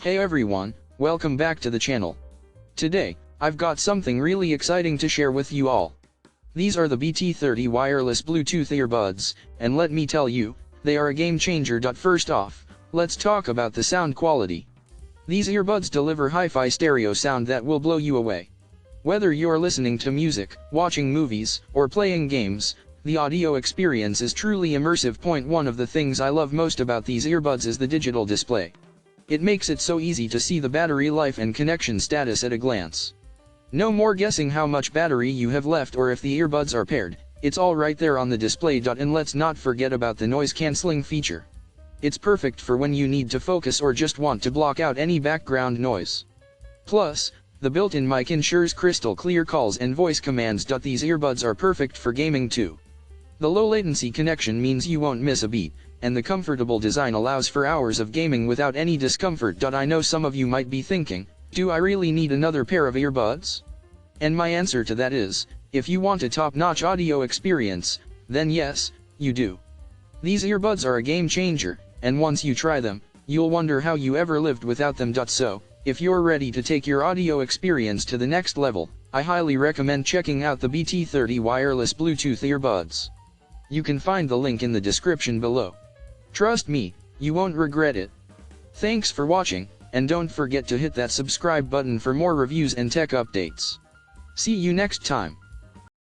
Hey everyone, welcome back to the channel. Today, I've got something really exciting to share with you all. These are the BT30 Wireless Bluetooth Earbuds, and let me tell you, they are a game changer. First off, let's talk about the sound quality. These earbuds deliver hi-fi stereo sound that will blow you away. Whether you're listening to music, watching movies, or playing games, the audio experience is truly immersive. One of the things I love most about these earbuds is the digital display. It makes it so easy to see the battery life and connection status at a glance. No more guessing how much battery you have left or if the earbuds are paired, it's all right there on the display. And let's not forget about the noise cancelling feature. It's perfect for when you need to focus or just want to block out any background noise. Plus, the built-in mic ensures crystal clear calls and voice commands. These earbuds are perfect for gaming too. The low latency connection means you won't miss a beat, and the comfortable design allows for hours of gaming without any discomfort. I know some of you might be thinking, do I really need another pair of earbuds? And my answer to that is, if you want a top-notch audio experience, then yes, you do. These earbuds are a game changer, and once you try them, you'll wonder how you ever lived without them. So, if you're ready to take your audio experience to the next level, I highly recommend checking out the BT30 Wireless Bluetooth Earbuds. You can find the link in the description below. Trust me, you won't regret it. Thanks for watching, and don't forget to hit that subscribe button for more reviews and tech updates. See you next time.